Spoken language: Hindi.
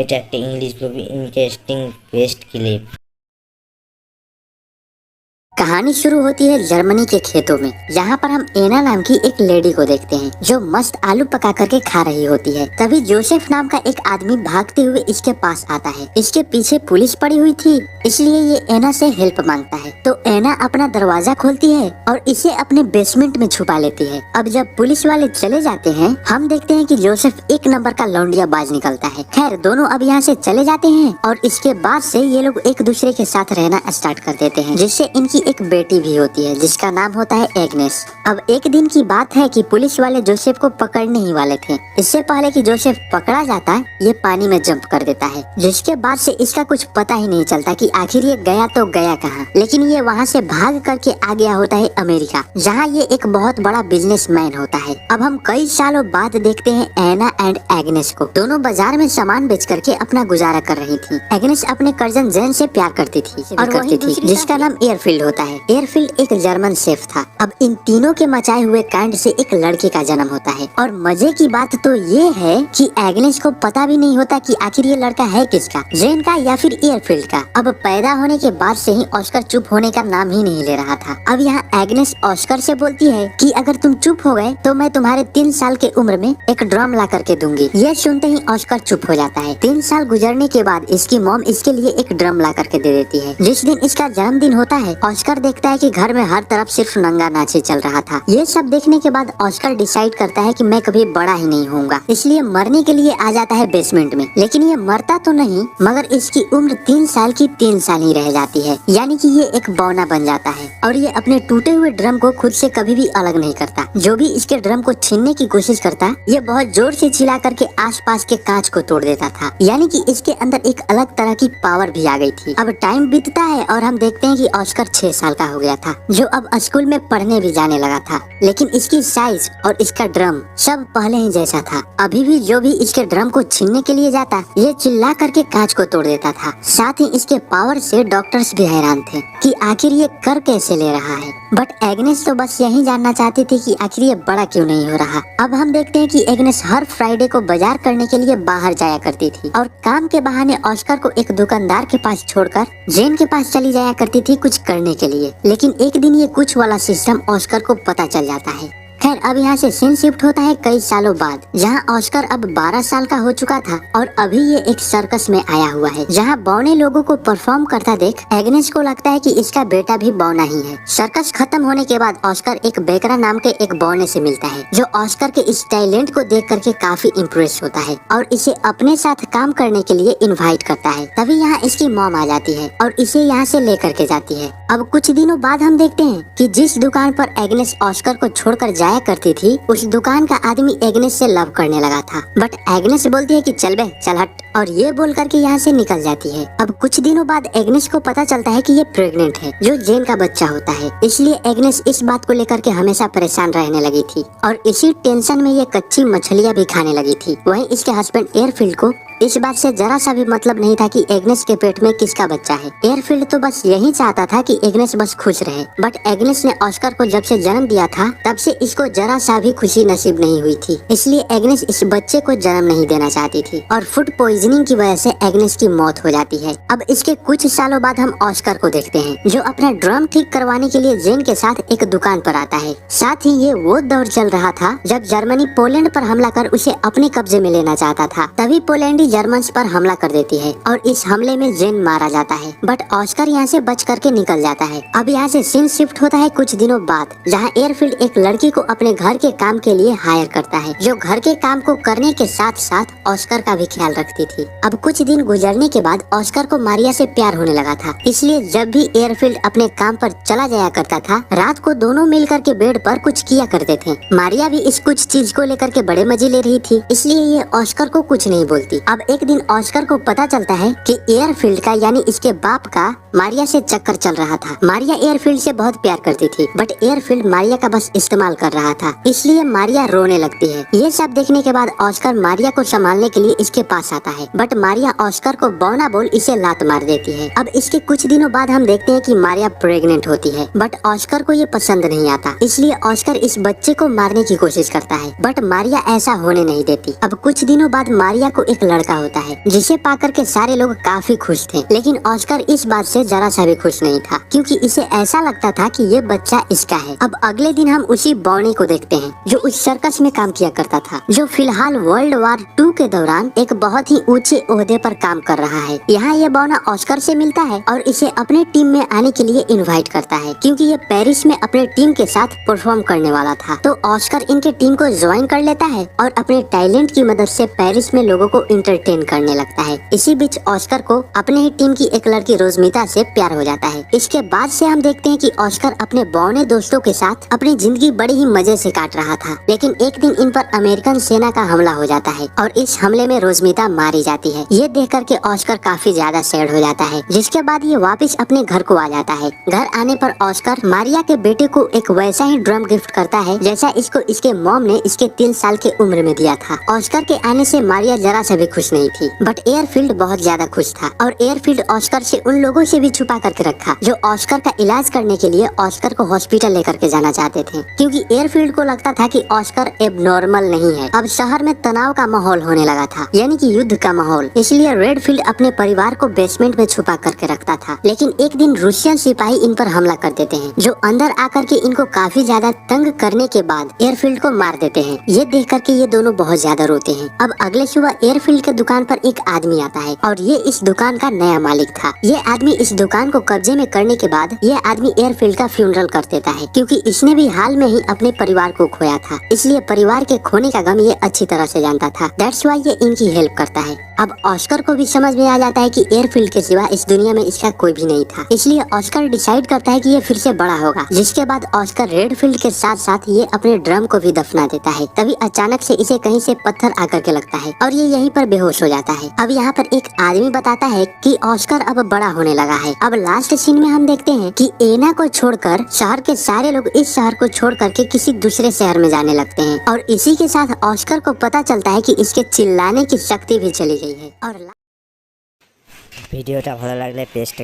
এটা একটা ইংলিশ খুবই ইন্টারেস্টিং বেস্ট ক্লিপ। कहानी शुरू होती है जर्मनी के खेतों में, जहाँ पर हम एना नाम की एक लेडी को देखते हैं जो मस्त आलू पका करके खा रही होती है। तभी जोसेफ नाम का एक आदमी भागते हुए इसके पास आता है। इसके पीछे पुलिस पड़ी हुई थी, इसलिए ये एना से हेल्प मांगता है। तो एना अपना दरवाजा खोलती है और इसे अपने बेसमेंट में छुपा लेती है। अब जब पुलिस वाले चले जाते हैं, हम देखते हैं कि जोसेफ एक नंबर का लौंडिया बाज निकलता है। खैर दोनों अब यहाँ से चले जाते हैं और इसके बाद से ये लोग एक दूसरे के साथ रहना स्टार्ट कर देते हैं, जिससे इनकी एक बेटी भी होती है जिसका नाम होता है एग्नेस। अब एक दिन की बात है कि पुलिस वाले जोसेफ को पकड़ने ही वाले थे। इससे पहले कि जोसेफ पकड़ा जाता है, ये पानी में जंप कर देता है, जिसके बाद से इसका कुछ पता ही नहीं चलता कि आखिर ये गया तो गया कहाँ। लेकिन ये वहाँ से भाग करके आ गया होता है अमेरिका, जहाँ ये एक बहुत बड़ा बिजनेसमैन होता है। अब हम कई सालों बाद देखते हैं एना एंड एग्नेस को। दोनों बाजार में सामान बेच करके अपना गुजारा कर रही थी। एग्नेस अपने कजन जेन से प्यार करती थी और करती थी, जिसका नाम एयरफील्ड होता है। एयरफील्ड एक जर्मन शेफ था। अब इन तीनों के मचाए हुए कांड से एक लड़के का जन्म होता है और मजे की बात तो ये है कि एग्नेस को पता भी नहीं होता कि आखिर ये लड़का है किसका, जेन का या फिर एयरफील्ड का। अब पैदा होने के बाद से ही ऑस्कर चुप होने का नाम ही नहीं ले रहा था। अब यहाँ एग्नेस ऑस्कर से बोलती है कि अगर तुम चुप हो गए तो मैं तुम्हारे 3 साल के उम्र में एक ड्रम ला करके दूंगी। ये सुनते ही ऑस्कर चुप हो जाता है। 3 साल गुजरने के बाद इसकी मॉम इसके लिए एक ड्रम ला करके दे देती है। जिस दिन इसका जन्मदिन होता है, ऑस्कर देखता है कि घर में हर तरफ सिर्फ नंगा नाच ही चल रहा था। ये सब देखने के बाद ऑस्कर डिसाइड करता है कि मैं कभी बड़ा ही नहीं होऊंगा, इसलिए मरने के लिए आ जाता है बेसमेंट में। लेकिन ये मरता तो नहीं, मगर इसकी उम्र 3 साल की 3 साल ही रह जाती है, यानी कि ये एक बौना बन जाता है और ये अपने टूटे हुए ड्रम को खुद से कभी भी अलग नहीं करता। जो भी इसके ड्रम को छीनने की कोशिश करता, ये बहुत जोर से चिल्ला करके आसपास के कांच को तोड़ देता था, यानी कि इसके अंदर एक अलग तरह की पावर भी आ गई थी। अब टाइम बीतता है और हम देखते हैं कि ऑस्कर 6 साल का हो गया था, जो अब स्कूल में पढ़ने भी जाने लगा था। लेकिन इसकी साइज और इसका ड्रम सब पहले ही जैसा था। अभी भी जो भी इसके ड्रम को छीनने के लिए जाता, ये चिल्ला करके कांच को तोड़ देता था। साथ ही इसके पावर से डॉक्टर्स भी हैरान थे कि आखिर ये कर कैसे ले रहा है। बट एग्नेस तो बस यही जानना चाहती थी कि आखिर ये बड़ा क्यों नहीं हो रहा। अब हम देखते हैं कि एग्नेस हर फ्राइडे को बाजार करने के लिए बाहर जाया करती थी और काम के बहाने ऑस्कर को एक दुकानदार के पास छोड़कर जेन के पास चली जाया करती थी कुछ करने के लिए। लेकिन एक दिन ये कुछ वाला सिस्टम ऑस्कर को पता चल जाता है। खैर अब यहाँ से सीन शिफ्ट होता है कई सालों बाद, जहाँ ऑस्कर अब 12 साल का हो चुका था और अभी ये एक सर्कस में आया हुआ है, जहाँ बौने लोगों को परफॉर्म करता देख एग्नेस को लगता है कि इसका बेटा भी बौना ही है। सर्कस खत्म होने के बाद ऑस्कर एक बेकरा नाम के एक बौने से मिलता है, जो ऑस्कर के इस टैलेंट को देख करके काफी इम्प्रेस होता है और इसे अपने साथ काम करने के लिए इन्वाइट करता है। तभी यहाँ इसकी मॉम आ जाती है और इसे यहाँ से लेकर के जाती है। अब कुछ दिनों बाद हम देखते हैं कि जिस दुकान पर एग्नेस ऑस्कर को छोड़कर जाया करती थी, उस दुकान का आदमी एग्नेस से लव करने लगा था। बट एग्नेस बोलती है कि चल बे चल हट, और ये बोल करके यहाँ से निकल जाती है। अब कुछ दिनों बाद एग्नेस को पता चलता है कि ये प्रेग्नेंट है, जो जेन का बच्चा होता है। इसलिए एग्नेस इस बात को लेकर के हमेशा परेशान रहने लगी थी और इसी टेंशन में ये कच्ची मछलियाँ भी खाने लगी थी। वहीं इसके हस्बैंड एयरफील्ड को इस बात से जरा सा भी मतलब नहीं था कि एग्नेस के पेट में किसका बच्चा है। एयरफील्ड तो बस यही चाहता था कि एग्नेस बस खुश रहे। बट एग्नेस ने ऑस्कर को जब से जन्म दिया था, तब से इसको जरा सा भी खुशी नसीब नहीं हुई थी, इसलिए एग्नेस इस बच्चे को जन्म नहीं देना चाहती थी और फूड पॉइजनिंग की वजह से एग्नेस की मौत हो जाती है। अब इसके कुछ सालों बाद हम ऑस्कर को देखते हैं, जो अपना ड्रम ठीक करवाने के लिए जेन के साथ एक दुकान पर आता है। साथ ही ये वो दौर चल रहा था जब जर्मनी पोलैंड पर हमला कर उसे अपने कब्जे में लेना चाहता था। तभी पोलैंड जर्मन्स पर हमला कर देती है और इस हमले में जेन मारा जाता है। बट ऑस्कर यहाँ से बच करके निकल जाता है। अब यहाँ से सीन शिफ्ट होता है कुछ दिनों बाद, जहाँ एयरफील्ड एक लड़की को अपने घर के काम के लिए हायर करता है, जो घर के काम को करने के साथ साथ ऑस्कर का भी ख्याल रखती थी। अब कुछ दिन गुजरने के बाद ऑस्कर को मारिया से प्यार होने लगा था, इसलिए जब भी एयरफील्ड अपने काम पर चला जाया करता था, रात को दोनों मिल करके बेड पर कुछ किया करते थे। मारिया भी इस कुछ चीज को लेकर के बड़े मजे ले रही थी, इसलिए ये ऑस्कर को कुछ नहीं बोलती। अब एक दिन ऑस्कर को पता चलता है कि एयरफील्ड का यानी इसके बाप का मारिया से चक्कर चल रहा था। मारिया एयरफील्ड से बहुत प्यार करती थी, बट एयरफील्ड मारिया का बस इस्तेमाल कर रहा था, इसलिए मारिया रोने लगती है। ये सब देखने के बाद ऑस्कर मारिया को संभालने के लिए इसके पास आता है, बट मारिया ऑस्कर को बौना बोल इसे लात मार देती है। अब इसके कुछ दिनों बाद हम देखते हैं कि मारिया प्रेग्नेंट होती है, बट ऑस्कर को ये पसंद नहीं आता, इसलिए ऑस्कर इस बच्चे को मारने की कोशिश करता है, बट मारिया ऐसा होने नहीं देती। अब कुछ दिनों बाद मारिया को एक लड़का लड़का होता है जिसे पाकर के सारे लोग काफी खुश थे, लेकिन ऑस्कर इस बात से जरा सा भी खुश नहीं था क्योंकि इसे ऐसा लगता था कि ये बच्चा इसका है। अब अगले दिन हम उसी बॉनी को देखते हैं जो उस सर्कस में काम किया करता था, जो फिलहाल वर्ल्ड वॉर 2 के दौरान एक बहुत ही ऊंचे ओहदे पर काम कर रहा है। यहाँ ये बॉना ऑस्कर से मिलता है और इसे अपने टीम में आने के लिए इनवाइट करता है क्योंकि ये पेरिस में अपने टीम के साथ परफॉर्म करने वाला था। तो ऑस्कर इनके टीम को ज्वाइन कर लेता है और अपने टैलेंट की मदद से पेरिस में लोगों को इंटरटेन करने लगता है। इसी बीच ऑस्कर को अपने ही टीम की एक लड़की रोजमिता से प्यार हो जाता है। इसके बाद से हम देखते हैं कि ऑस्कर अपने बौने दोस्तों के साथ अपनी जिंदगी बड़े ही मजे से काट रहा था, लेकिन एक दिन इन पर अमेरिकन सेना का हमला हो जाता है और इस हमले में रोजमिता मारी जाती है। ये देख करके ऑस्कर काफी ज्यादा सैड हो जाता है, जिसके बाद ये वापस अपने घर को आ जाता है। घर आने पर ऑस्कर मारिया के बेटे को एक वैसा ही ड्रम गिफ्ट करता है जैसा इसको इसके मॉम ने इसके 3 साल की उम्र में दिया था। ऑस्कर के आने से मारिया जरा सा भी खुश नहीं थी, बट एयरफील्ड बहुत ज्यादा खुश था और एयरफील्ड ऑस्कर से उन लोगों से भी छुपा करके रखा जो ऑस्कर का इलाज करने के लिए ऑस्कर को हॉस्पिटल लेकर के जाना चाहते थे, क्योंकि एयरफील्ड को लगता था कि ऑस्कर एबनॉर्मल नहीं है। अब शहर में तनाव का माहौल होने लगा था, यानी कि युद्ध का माहौल, इसलिए रेडफील्ड अपने परिवार को बेसमेंट में छुपा करके रखता था। लेकिन एक दिन रूसियन सिपाही इन पर हमला कर देते हैं, जो अंदर आकर के इनको काफी ज्यादा तंग करने के बाद एयरफील्ड को मार देते हैं। ये देख करके ये दोनों बहुत ज्यादा रोते हैं। अब अगले सुबह एयरफील्ड के दुकान पर एक आदमी आता है और ये इस दुकान का नया मालिक था। ये आदमी इस दुकान को कब्जे में करने के बाद ये आदमी एयरफील्ड का फ्यूनरल कर देता है, क्योंकि इसने भी हाल में ही अपने परिवार को खोया था, इसलिए परिवार के खोने का गम ये अच्छी तरह से जानता था। दैट्स व्हाई ये इनकी हेल्प करता है। अब ऑस्कर को भी समझ में आ जाता है कि एयरफील्ड के सिवा इस दुनिया में इसका कोई भी नहीं था, इसलिए ऑस्कर डिसाइड करता है कि ये फिर से बड़ा होगा। जिसके बाद ऑस्कर रेडफील्ड के साथ साथ ये अपने ड्रम को भी दफना देता है। तभी अचानक से इसे कहीं से पत्थर आकर के लगता है और ये यहीं पर बेहोश हो जाता है। अब यहाँ पर एक आदमी बताता है कि ऑस्कर अब बड़ा होने लगा है। अब लास्ट सीन में हम देखते हैं कि एना को छोड़कर शहर के सारे लोग इस शहर को छोड़ करके किसी दूसरे शहर में जाने लगते हैं और इसी के साथ ऑस्कर को पता चलता है कि इसके चिल्लाने की शक्ति भी चली गई है। और ভিডিওটা ভালো লাগলে পেজটাকে